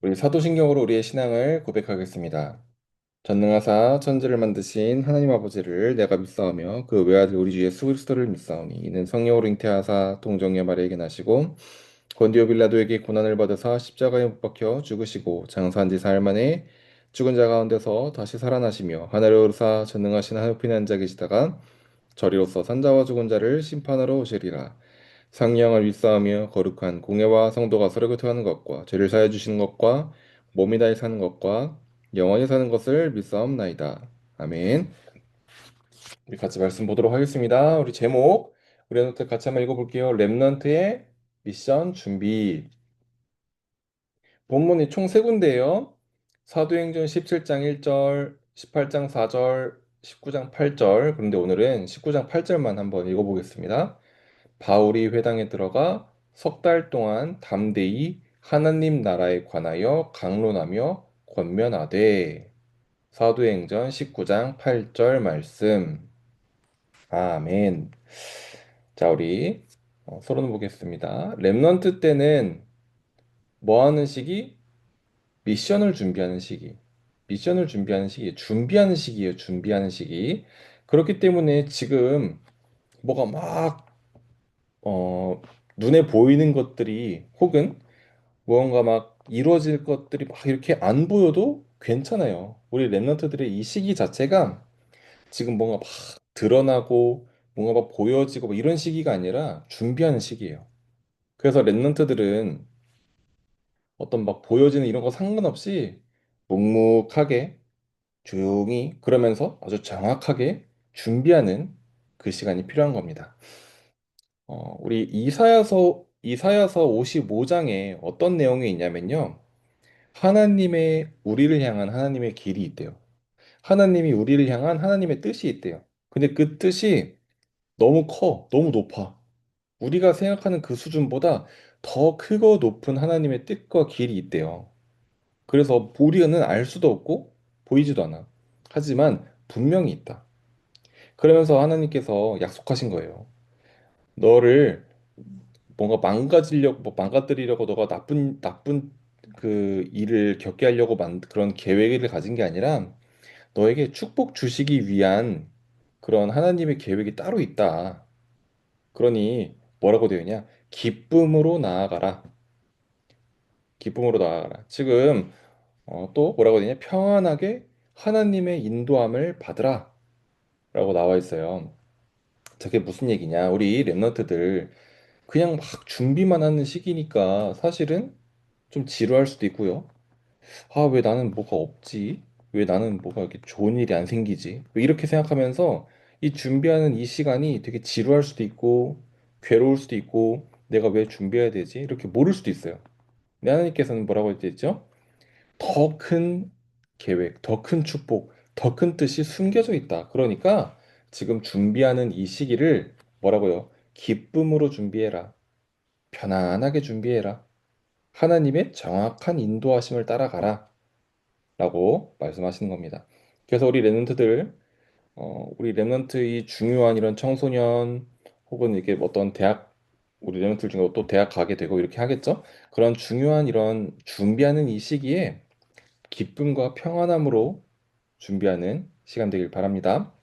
우리 사도신경으로 우리의 신앙을 고백하겠습니다. 전능하사 천지를 만드신 하나님 아버지를 내가 믿사오며 그 외아들 우리 주 예수 그리스도를 믿사오니 이는 성령으로 잉태하사 동정녀 마리아에게 나시고 본디오 빌라도에게 고난을 받으사 십자가에 못 박혀 죽으시고 장사한 지 사흘 만에 죽은 자 가운데서 다시 살아나시며 하늘에 오르사 전능하신 하늘편에 앉아 계시다가 저리로서 산자와 죽은 자를 심판하러 오시리라. 상령을 윗사하며 거룩한 공예와 성도가 서로 교통하는 것과 죄를 사해 주시는 것과 몸이 다해 사는 것과 영원히 사는 것을 믿사옵나이다. 아멘. 우리 같이 말씀 보도록 하겠습니다. 우리 제목 우리 노트 같이 한번 읽어볼게요. 렘넌트의 미션 준비. 본문이 총 세 군데예요. 사도행전 17장 1절, 18장 4절, 19장 8절. 그런데 오늘은 19장 8절만 한번 읽어보겠습니다. 바울이 회당에 들어가 석 달 동안 담대히 하나님 나라에 관하여 강론하며 권면하되. 사도행전 19장 8절 말씀. 아멘. 자, 우리 서론 보겠습니다. 렘넌트 때는 뭐 하는 시기? 미션을 준비하는 시기. 미션을 준비하는 시기. 준비하는 시기예요. 준비하는 시기. 그렇기 때문에 지금 뭐가 막 눈에 보이는 것들이 혹은 무언가 막 이루어질 것들이 막 이렇게 안 보여도 괜찮아요. 우리 랩런트들의 이 시기 자체가 지금 뭔가 막 드러나고 뭔가 막 보여지고 뭐 이런 시기가 아니라 준비하는 시기예요. 그래서 랩런트들은 어떤 막 보여지는 이런 거 상관없이 묵묵하게 조용히 그러면서 아주 정확하게 준비하는 그 시간이 필요한 겁니다. 우리 이사야서 55장에 어떤 내용이 있냐면요. 하나님의 우리를 향한 하나님의 길이 있대요. 하나님이 우리를 향한 하나님의 뜻이 있대요. 근데 그 뜻이 너무 커, 너무 높아. 우리가 생각하는 그 수준보다 더 크고 높은 하나님의 뜻과 길이 있대요. 그래서 우리는 알 수도 없고 보이지도 않아. 하지만 분명히 있다. 그러면서 하나님께서 약속하신 거예요. 너를 뭔가 망가지려고, 뭐 망가뜨리려고 너가 나쁜 그 일을 겪게 하려고 그런 계획을 가진 게 아니라 너에게 축복 주시기 위한 그런 하나님의 계획이 따로 있다. 그러니 뭐라고 되어 있냐? 기쁨으로 나아가라. 기쁨으로 나아가라. 지금 또 뭐라고 되냐? 평안하게 하나님의 인도함을 받으라. 라고 나와 있어요. 저게 무슨 얘기냐? 우리 랩런트들 그냥 막 준비만 하는 시기니까 사실은 좀 지루할 수도 있고요. 아, 왜 나는 뭐가 없지? 왜 나는 뭐가 이렇게 좋은 일이 안 생기지? 왜 이렇게 생각하면서 이 준비하는 이 시간이 되게 지루할 수도 있고, 괴로울 수도 있고, 내가 왜 준비해야 되지? 이렇게 모를 수도 있어요. 근데 하나님께서는 뭐라고 했죠? 더 큰 계획, 더 큰 축복, 더 큰 뜻이 숨겨져 있다. 그러니까 지금 준비하는 이 시기를 뭐라고요? 기쁨으로 준비해라. 편안하게 준비해라. 하나님의 정확한 인도하심을 따라가라. 라고 말씀하시는 겁니다. 그래서 우리 랩런트 이 중요한 이런 청소년 혹은 이게 어떤 대학, 우리 랩런트 중에 또 대학 가게 되고 이렇게 하겠죠? 그런 중요한 이런 준비하는 이 시기에 기쁨과 평안함으로 준비하는 시간 되길 바랍니다.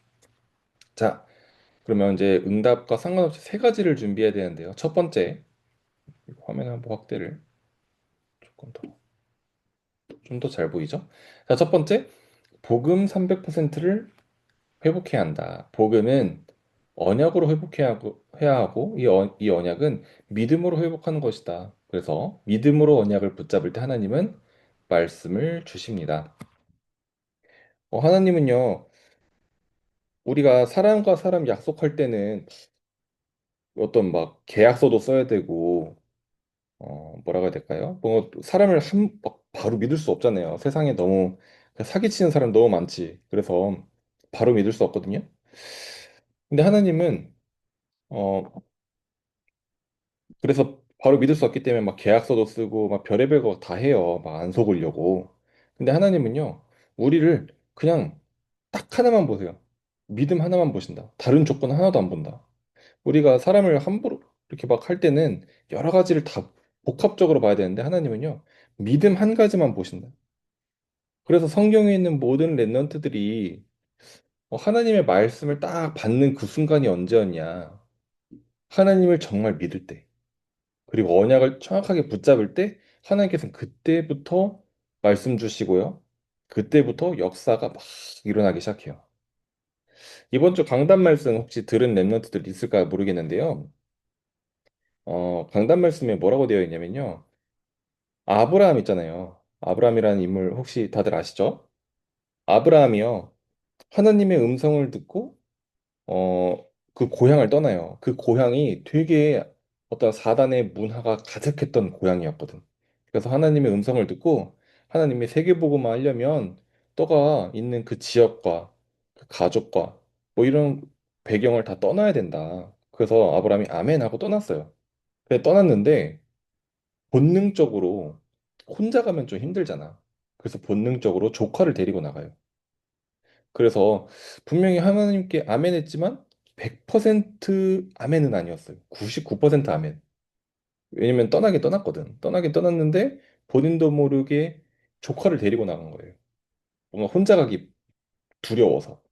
자, 그러면 이제 응답과 상관없이 세 가지를 준비해야 되는데요. 첫 번째, 화면 한번 확대를 조금 더, 좀 더 잘 보이죠? 자, 첫 번째, 복음 300%를 회복해야 한다. 복음은 언약으로 해야 하고 이 언약은 믿음으로 회복하는 것이다. 그래서 믿음으로 언약을 붙잡을 때 하나님은 말씀을 주십니다. 하나님은요, 우리가 사람과 사람 약속할 때는 어떤 막 계약서도 써야 되고, 뭐라고 해야 될까요? 뭐 사람을 막 바로 믿을 수 없잖아요. 세상에 너무 사기치는 사람 너무 많지. 그래서 바로 믿을 수 없거든요. 근데 하나님은 어, 그래서 바로 믿을 수 없기 때문에 막 계약서도 쓰고 막 별의별 거 다 해요. 막 안 속으려고. 근데 하나님은요, 우리를 그냥 딱 하나만 보세요. 믿음 하나만 보신다. 다른 조건 하나도 안 본다. 우리가 사람을 함부로 이렇게 막 할 때는 여러 가지를 다 복합적으로 봐야 되는데 하나님은요, 믿음 한 가지만 보신다. 그래서 성경에 있는 모든 랩런트들이 하나님의 말씀을 딱 받는 그 순간이 언제였냐? 하나님을 정말 믿을 때, 그리고 언약을 정확하게 붙잡을 때, 하나님께서는 그때부터 말씀 주시고요. 그때부터 역사가 막 일어나기 시작해요. 이번 주 강단 말씀 혹시 들은 랩런트들 있을까 모르겠는데요. 강단 말씀에 뭐라고 되어 있냐면요. 아브라함 있잖아요. 아브라함이라는 인물 혹시 다들 아시죠? 아브라함이요. 하나님의 음성을 듣고 그 고향을 떠나요. 그 고향이 되게 어떤 사단의 문화가 가득했던 고향이었거든. 그래서 하나님의 음성을 듣고 하나님이 세계복음화 하려면 너가 있는 그 지역과 그 가족과 뭐 이런 배경을 다 떠나야 된다. 그래서 아브라함이 아멘 하고 떠났어요. 근데 떠났는데 본능적으로 혼자 가면 좀 힘들잖아. 그래서 본능적으로 조카를 데리고 나가요. 그래서 분명히 하나님께 아멘 했지만 100% 아멘은 아니었어요. 99% 아멘. 왜냐면 떠나긴 떠났거든. 떠나긴 떠났는데 본인도 모르게 조카를 데리고 나간 거예요. 뭔가 혼자 가기 두려워서.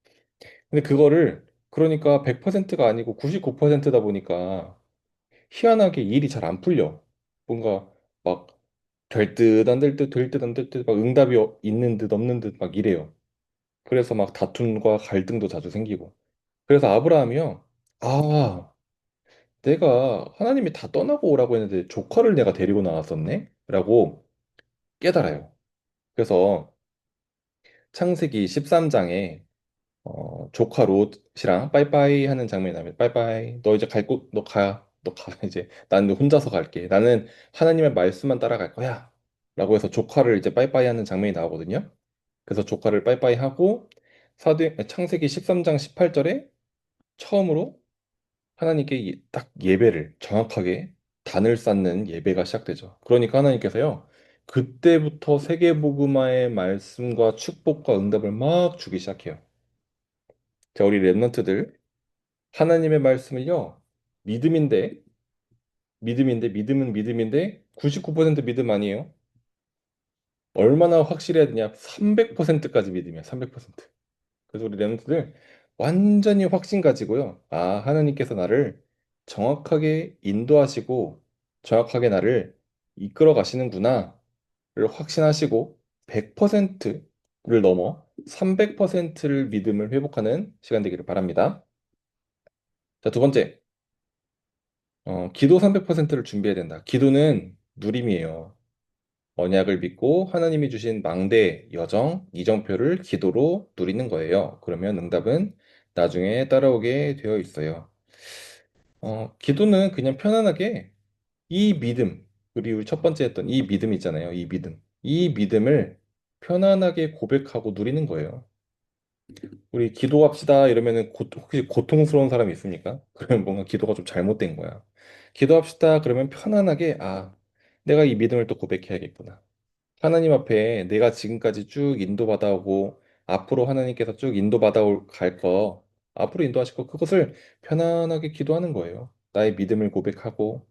근데 그거를 그러니까 100%가 아니고 99%다 보니까 희한하게 일이 잘 안 풀려. 뭔가 막 될 듯 안 될 듯 될 듯 안 될 듯 막 응답이 있는 듯 없는 듯 막 이래요. 그래서 막 다툼과 갈등도 자주 생기고. 그래서 아브라함이요. 아, 내가 하나님이 다 떠나고 오라고 했는데 조카를 내가 데리고 나왔었네? 라고 깨달아요. 그래서 창세기 13장에 조카 롯이랑 빠이빠이 하는 장면이 나면 빠이빠이 너 이제 갈 곳 너 가. 너 가. 이제 나는 혼자서 갈게. 나는 하나님의 말씀만 따라갈 거야. 라고 해서 조카를 이제 빠이빠이 하는 장면이 나오거든요. 그래서 조카를 빠이빠이 하고 창세기 13장 18절에 처음으로 하나님께 딱 예배를 정확하게 단을 쌓는 예배가 시작되죠. 그러니까 하나님께서요, 그때부터 세계복음화의 말씀과 축복과 응답을 막 주기 시작해요. 자, 우리 랩런트들 하나님의 말씀을요, 믿음인데, 믿음은 믿음인데 99% 믿음 아니에요. 얼마나 확실해야 되냐? 300%까지 믿음이야. 300%. 그래서 우리 랩런트들 완전히 확신 가지고요. 아, 하나님께서 나를 정확하게 인도하시고 정확하게 나를 이끌어 가시는구나를 확신하시고 100%를 넘어 300%를 믿음을 회복하는 시간 되기를 바랍니다. 자, 두 번째, 기도 300%를 준비해야 된다. 기도는 누림이에요. 언약을 믿고 하나님이 주신 망대, 여정, 이정표를 기도로 누리는 거예요. 그러면 응답은 나중에 따라오게 되어 있어요. 기도는 그냥 편안하게 이 믿음, 우리 첫 번째 했던 이 믿음 있잖아요. 이 믿음. 이 믿음을 편안하게 고백하고 누리는 거예요. 우리 기도합시다 이러면은 혹시 고통스러운 사람이 있습니까? 그러면 뭔가 기도가 좀 잘못된 거야. 기도합시다 그러면 편안하게 내가 이 믿음을 또 고백해야겠구나. 하나님 앞에 내가 지금까지 쭉 인도받아 오고 앞으로 하나님께서 쭉 인도받아 갈 거, 앞으로 인도하실 거 그것을 편안하게 기도하는 거예요. 나의 믿음을 고백하고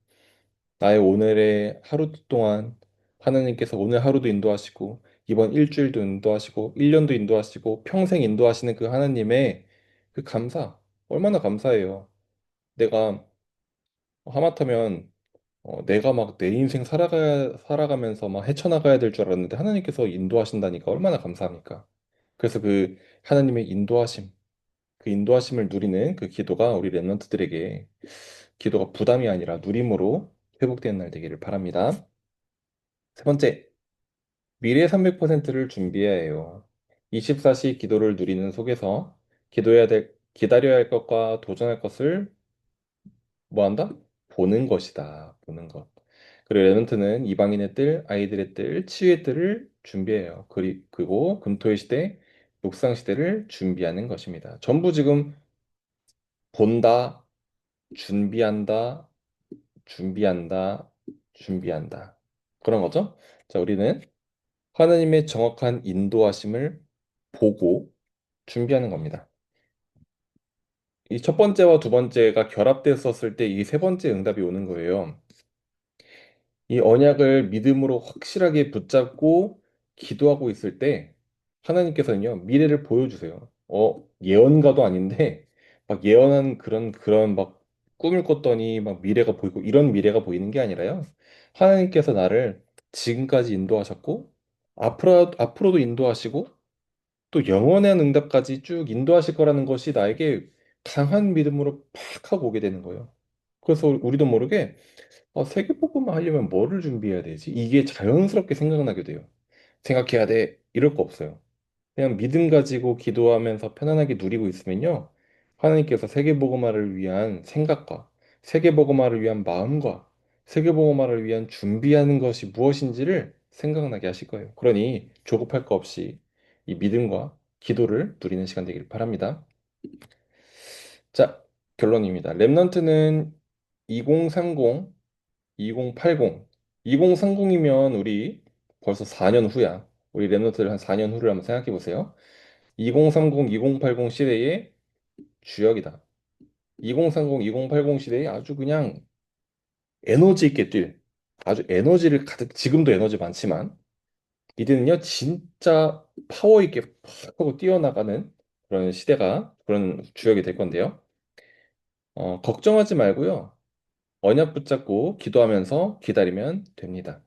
나의 오늘의 하루 동안 하나님께서 오늘 하루도 인도하시고 이번 일주일도 인도하시고 1년도 인도하시고 평생 인도하시는 그 하나님의 그 감사 얼마나 감사해요. 내가 하마터면 내가 막 내 인생 살아가면서 막 헤쳐나가야 될 줄 알았는데 하나님께서 인도하신다니까 얼마나 감사합니까? 그래서 그 하나님의 인도하심, 그 인도하심을 누리는 그 기도가 우리 랩런트들에게 기도가 부담이 아니라 누림으로 회복되는 날 되기를 바랍니다. 세 번째, 미래 300%를 준비해야 해요. 24시 기도를 누리는 속에서 기다려야 할 것과 도전할 것을 뭐 한다? 보는 것이다. 보는 것. 그리고 레넌트는 이방인의 뜰, 아이들의 뜰, 치유의 뜰을 준비해요. 그리고 금토의 시대, 육상 시대를 준비하는 것입니다. 전부 지금 본다, 준비한다, 준비한다, 준비한다. 그런 거죠. 자, 우리는 하나님의 정확한 인도하심을 보고 준비하는 겁니다. 이 첫 번째와 두 번째가 결합됐었을 때 이 세 번째 응답이 오는 거예요. 이 언약을 믿음으로 확실하게 붙잡고 기도하고 있을 때 하나님께서는요, 미래를 보여주세요. 예언가도 아닌데 막 예언한 그런 막 꿈을 꿨더니 막 미래가 보이고 이런 미래가 보이는 게 아니라요. 하나님께서 나를 지금까지 인도하셨고 앞으로도 인도하시고 또 영원한 응답까지 쭉 인도하실 거라는 것이 나에게 강한 믿음으로 팍 하고 오게 되는 거예요. 그래서 우리도 모르게 세계복음을 하려면 뭐를 준비해야 되지? 이게 자연스럽게 생각나게 돼요. 생각해야 돼. 이럴 거 없어요. 그냥 믿음 가지고 기도하면서 편안하게 누리고 있으면요. 하나님께서 세계복음화를 위한 생각과 세계복음화를 위한 마음과 세계복음화를 위한 준비하는 것이 무엇인지를 생각나게 하실 거예요. 그러니 조급할 거 없이 이 믿음과 기도를 누리는 시간 되길 바랍니다. 자, 결론입니다. 랩넌트는 2030 2080, 2030이면 우리 벌써 4년 후야. 우리 랩노트를 한 4년 후를 한번 생각해 보세요. 2030, 2080 시대의 주역이다. 2030, 2080 시대에 아주 그냥 에너지 있게 뛸, 아주 에너지를 가득, 지금도 에너지 많지만, 이제는요, 진짜 파워 있게 팍 하고 뛰어나가는 그런 시대가, 그런 주역이 될 건데요. 걱정하지 말고요. 언약 붙잡고 기도하면서 기다리면 됩니다.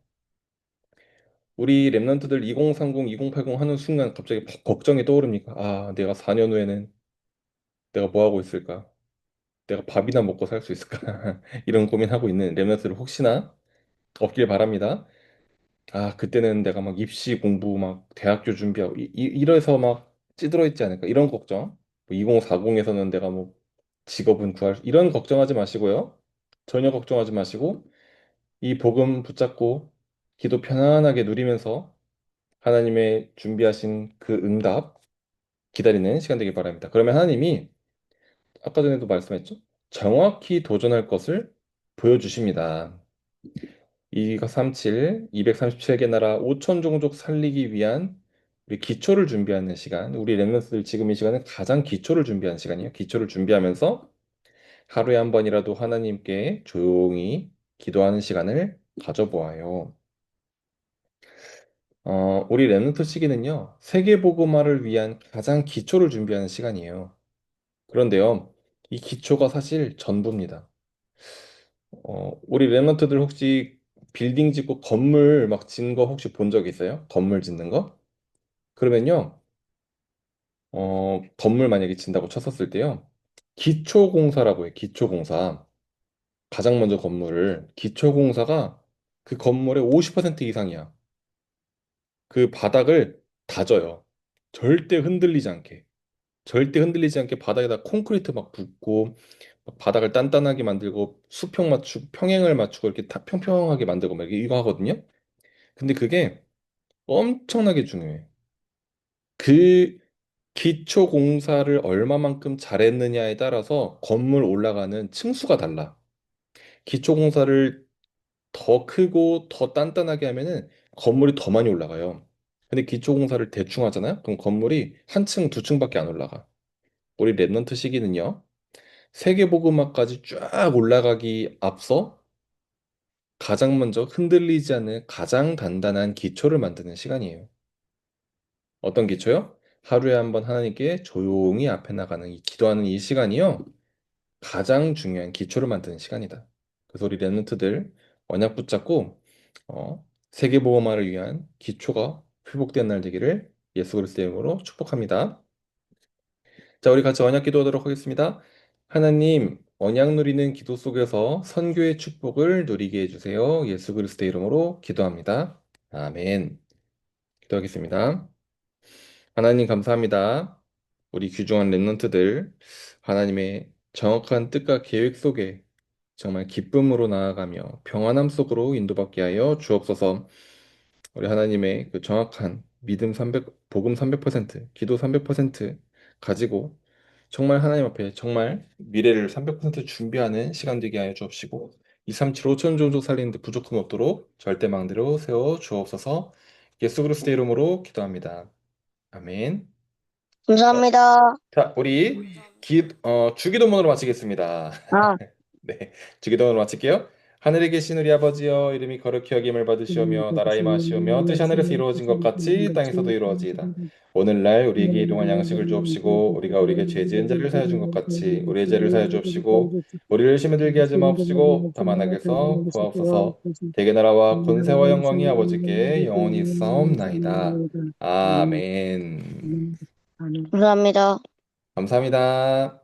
우리 랩런트들 2030, 2080 하는 순간 갑자기 팍 걱정이 떠오릅니까? 아, 내가 4년 후에는 내가 뭐 하고 있을까? 내가 밥이나 먹고 살 수 있을까? 이런 고민하고 있는 랩런트들 혹시나 없길 바랍니다. 아, 그때는 내가 막 입시 공부 막 대학교 준비하고 이래서 막 찌들어 있지 않을까? 이런 걱정. 2040에서는 내가 뭐 직업은 이런 걱정하지 마시고요. 전혀 걱정하지 마시고 이 복음 붙잡고 기도 편안하게 누리면서 하나님의 준비하신 그 응답 기다리는 시간 되길 바랍니다. 그러면 하나님이 아까 전에도 말씀했죠? 정확히 도전할 것을 보여주십니다. 2237, 237개 나라 5천 종족 살리기 위한 우리 기초를 준비하는 시간. 우리 랩런스들 지금 이 시간은 가장 기초를 준비하는 시간이에요. 기초를 준비하면서 하루에 한 번이라도 하나님께 조용히 기도하는 시간을 가져보아요. 우리 랩런트 시기는요, 세계복음화를 위한 가장 기초를 준비하는 시간이에요. 그런데요, 이 기초가 사실 전부입니다. 우리 랩런트들 혹시 빌딩 짓고 건물 막 짓는 거 혹시 본 적 있어요? 건물 짓는 거? 그러면요, 건물 만약에 짓는다고 쳤었을 때요, 기초공사라고 해요, 기초공사. 가장 먼저 건물을, 기초공사가 그 건물의 50% 이상이야. 그 바닥을 다져요. 절대 흔들리지 않게. 절대 흔들리지 않게 바닥에다 콘크리트 막 붓고 막 바닥을 단단하게 만들고 수평 맞추고 평행을 맞추고 이렇게 다 평평하게 만들고 막 이거 하거든요. 근데 그게 엄청나게 중요해. 그 기초 공사를 얼마만큼 잘했느냐에 따라서 건물 올라가는 층수가 달라. 기초 공사를 더 크고 더 단단하게 하면은 건물이 더 많이 올라가요. 근데 기초 공사를 대충 하잖아요? 그럼 건물이 한 층, 두 층밖에 안 올라가. 우리 랩넌트 시기는요. 세계복음화까지 쫙 올라가기 앞서 가장 먼저 흔들리지 않는 가장 단단한 기초를 만드는 시간이에요. 어떤 기초요? 하루에 한 번 하나님께 조용히 앞에 나가는 기도하는 이 시간이요. 가장 중요한 기초를 만드는 시간이다. 그래서 우리 랩런트들 언약 붙잡고 세계복음화를 위한 기초가 회복된 날 되기를 예수 그리스도의 이름으로 축복합니다. 자, 우리 같이 언약 기도하도록 하겠습니다. 하나님, 언약 누리는 기도 속에서 선교의 축복을 누리게 해주세요. 예수 그리스도의 이름으로 기도합니다. 아멘. 기도하겠습니다. 하나님 감사합니다. 우리 귀중한 랩런트들 하나님의 정확한 뜻과 계획 속에 정말 기쁨으로 나아가며 평안함 속으로 인도받게 하여 주옵소서. 우리 하나님의 그 정확한 믿음 300, 복음 300%, 기도 300% 가지고 정말 하나님 앞에 정말 미래를 300% 준비하는 시간 되게 하여 주옵시고 237 5천 종족 살리는데 부족함 없도록 절대 망대로 세워 주옵소서. 예수 그리스도 이름으로 기도합니다. 아멘. 감사합니다. 자, 우리 주기도문으로 마치겠습니다. 아, 네, 주기도문으로 마칠게요. 하늘에 계신 우리 아버지여 이름이 거룩히 여김을 받으시오며 나라의 마시오며 뜻이 하늘에서 이루어진 것 같이 땅에서도 이루어지이다. 오늘날 우리에게 일용할 양식을 주옵시고 우리가 우리에게 죄 지은 자를 사하여 준 것 같이 우리의 죄를 사하여 주옵시고 우리를 시험에 들게 하지 마옵시고 다만 악에서 구하옵소서. 대개 나라와 권세와 영광이 아버지께 영원히 있사옵나이다. 아멘. 감사합니다. 감사합니다.